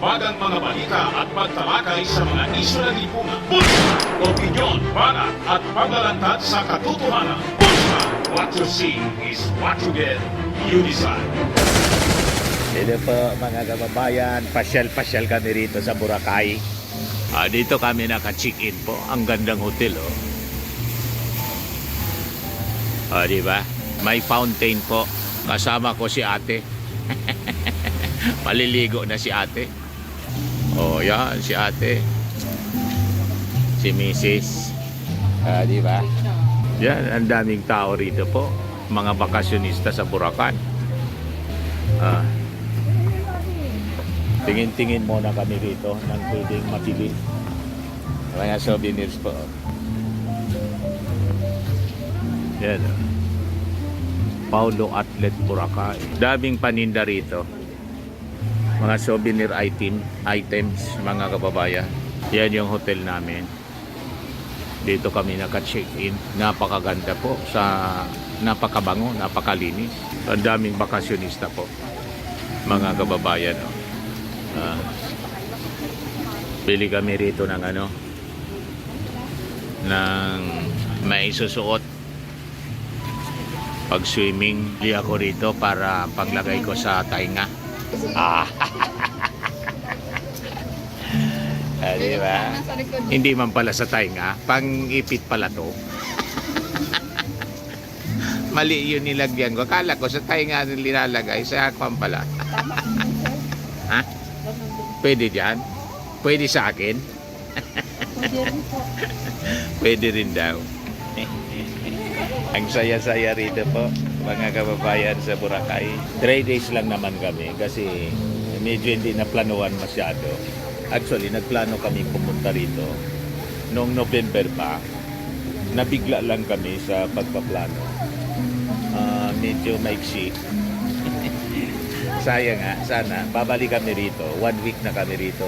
karagdagang mga balita at pagtalakay sa mga isyu ng lipunan. Pulsa, opinyon, banat at paglalantad sa katotohanan. Pulsa, what you see is what you get. You decide. Dito po mga kababayan, pasyal-pasyal kami rito sa Boracay. Dito kami naka-check-in po. Ang gandang hotel, oh. Di ba? May fountain po. Kasama ko si ate. Maliligo na si ate. Oh, yan si ate. Si Mrs. Di ba? Yan, ang daming tao rito po. Mga bakasyonista sa Boracay. Tingin-tingin muna kami rito ng pwedeng mabili. Mga souvenirs po. Yan. Paulo Outlet Boracay. Daming paninda rito. Mga souvenir items, mga kababayan. Yan yung hotel namin. Dito kami naka-check-in. Napakaganda po. Napakabango, napakalinis. Ang daming bakasyonista po. Mga kababayan. Bili kami rito ng ng may susuot pag swimming. Bili ako rito para paglagay ko sa tainga. Diba? Hindi man pala sa tainga, pang-ipit pala to. Mali yun nilagyan ko. Akala ko sa tainga nilalagay, sa akwan pala. Ha? Pwede dyan? Pwede sa akin? Pwede rin daw. Ang saya-saya rito po, mga kababayan sa Boracay. 3 days lang naman kami kasi medyo hindi na planuhan masyado. Actually, nagplano kami pumunta rito noong November pa. Nabigla lang kami sa pagpaplano. Medyo maiksi. Sayang nga, sana babalik kami rito. 1 week na kami rito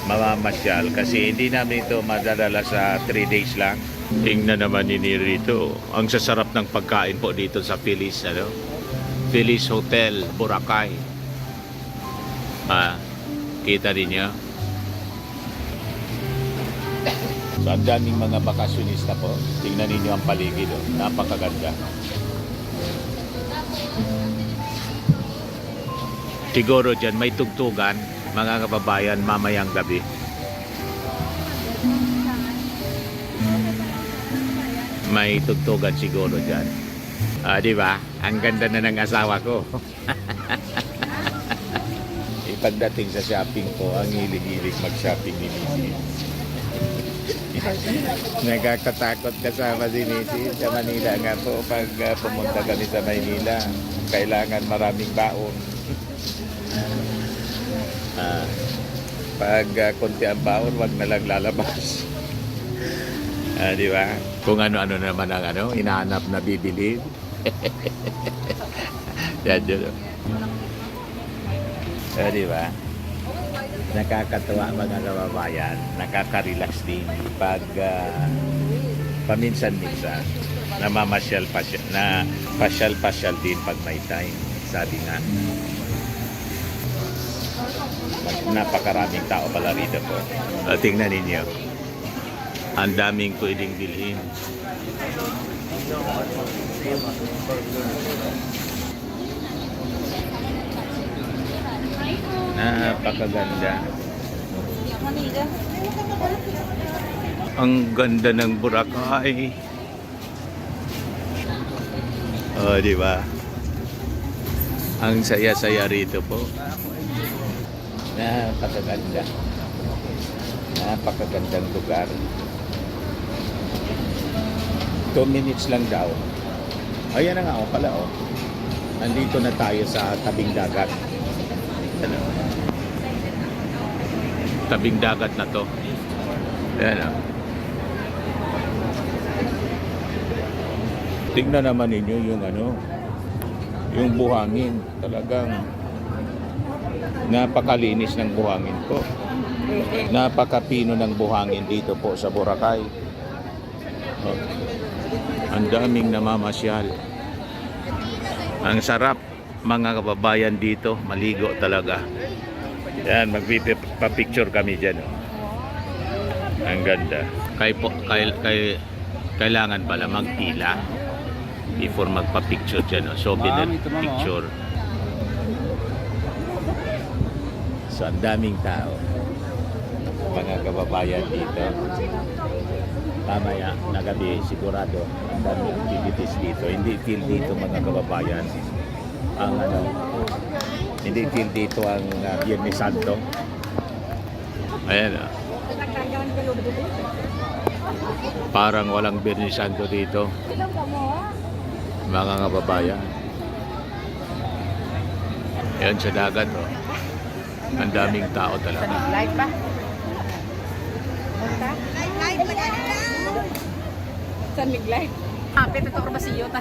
mamamasyal kasi hindi namin ito madadala sa 3 days lang. Tingnan naman ni rito. Ang sasarap ng pagkain po dito sa Feliz, Feliz Hotel, Boracay. Kita din niyo. So, ang daming mga bakasyonista po. Tingnan ninyo ang paligid. Napakaganda. Siguro dyan may tugtugan, mga kababayan, mamayang gabi. May tugtugan siguro dyan. Di ba? Ang ganda na ng asawa ko. Pagdating sa shopping ko, ang hilig-hilig mag-shopping ni Missy. Nagkakatakot kasama si Missy sa Manila nga po. Pag pumunta kami sa Maynila, kailangan maraming baon. Pag konti ang baon, wag na lang lalabas. Di ba? Kung ano-ano naman ang hinahanap na bibili. Yan yun. Di ba? Nakakatuwa mga kababayan, nakaka-relax din pag paminsan-minsan pasyal din pag may time. Sabi nga, napakaraming tao pala rito po. Tingnan ninyo, ang daming pwedeng bilhin. Napakaganda. Ang ganda ng Boracay. Di ba? Ang saya-saya rito po. Napakaganda. Napakagandang lugar. 2 minutes lang daw. Ayan na nga pala Nandito na tayo sa tabing dagat. Tabing dagat na to. Ayan. Tingnan naman ninyo yung buhangin. Talagang napakalinis ng buhangin po. Napakapino ng buhangin dito po sa Boracay. Ang daming namamasyal. Ang sarap mga kababayan dito, maligo talaga. Yan, magpipicture kami dyan. Oh. Ang ganda. Kailangan pala magpila before magpa-picture dyan. Oh. So, picture. So, ang daming tao. Mga kababayan dito. Mamaya na gabi, sigurado ang daming activities dito. Hindi feel dito mga kababayan ang hindi feel dito ang Biyernes Santo. Ayan parang walang Biyernes Santo dito mga kababayan. Ayan sa dagat oh. Ang daming tao talaga. Live pa? San Miglay. Hapit ito or basiyo ta.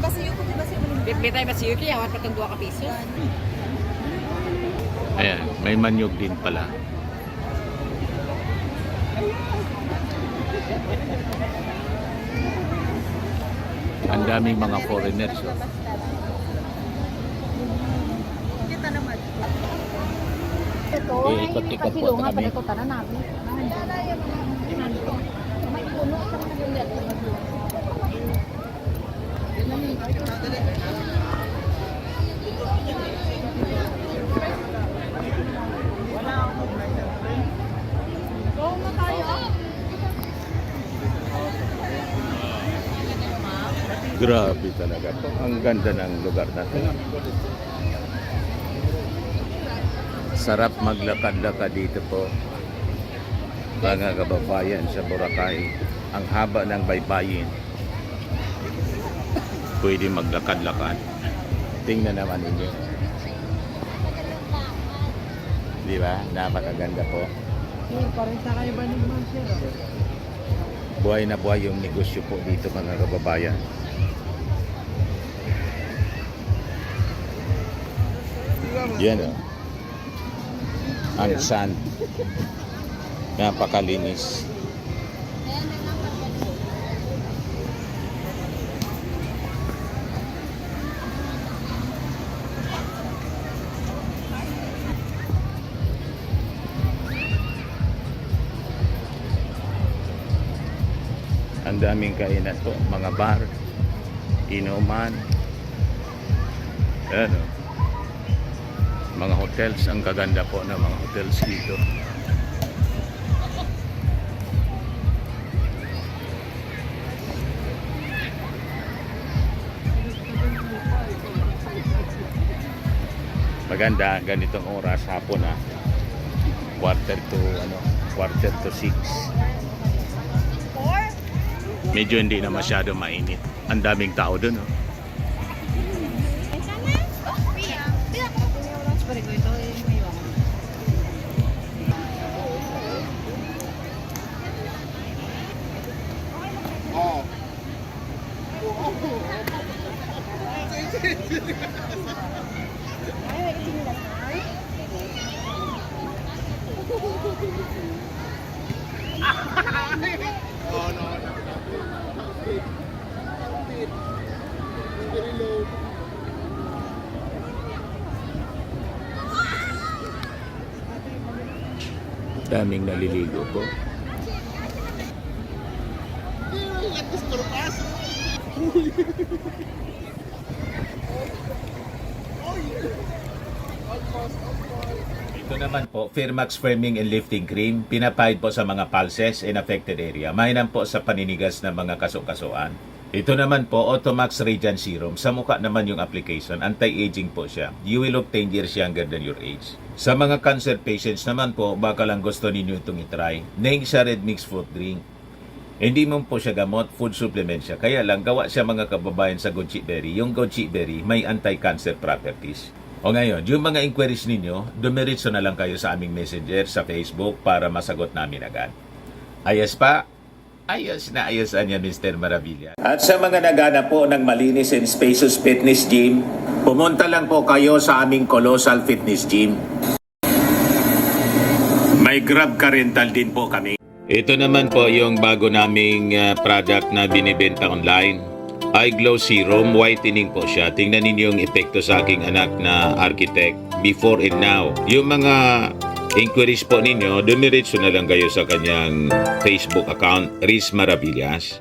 Basiyo ko, basiyo. Bitbitay basiyo kaya awat patong 2 ka piso. Ayan, may manyog din pala. Ang daming mga foreigners. Oh. Kita naman. Ito, Ikot-ikot po kasilungan kami. pa ito tanan namin. May puno sa mga gulat. Grabe talaga to. Ang ganda ng lugar na to. Sarap maglakad-lakad dito po. Mga kababayan sa Boracay. Ang haba ng baybayin. Pwede maglakad-lakad. Tingnan naman ninyo. Di ba? Napakaganda po. Buhay na buhay yung negosyo po dito mga kababayan. Yan o. Ang sand. Napakalinis. Ang daming kainan po, mga bar, inuman, ano, mga hotels. Ang gaganda po ng mga hotels dito. Maganda ganitong oras hapon quarter to 6. Medyo hindi na masyado mainit. Ang daming tao doon. Oh. Daming naliligo po. Ito naman po, Firmax Firming and Lifting Cream. Pinapahid po sa mga pulses in affected area. Mainam po sa paninigas ng mga kaso-kasuan. Ito naman po, Automax Radiant Serum. Sa mukha naman yung application. Anti-aging po siya. You will look 10 years younger than your age. Sa mga cancer patients naman po, baka lang gusto ninyo itong itry. Neng siya red mixed fruit drink. Hindi mo po siya gamot, food supplement siya. Kaya lang, gawa siya mga kababayan sa goji berry. Yung goji berry may anti-cancer properties. O ngayon, yung mga inquiries ninyo, dumiritso na lang kayo sa aming messenger sa Facebook para masagot namin agad. Ayos pa? Ayos na ayos niya, Mr. Maravilla. At sa mga nagana po ng malinis and spacious fitness gym, pumunta lang po kayo sa aming Colossal Fitness Gym. May Grab car rental din po kami. Ito naman po yung bago naming product na binibenta online. Eye Glow Serum, whitening po siya. Tingnan ninyo yung epekto sa aking anak na architect before and now. Yung mga inquiries po ninyo, dumiretso na lang kayo sa kanyang Facebook account, Riz Maravillas.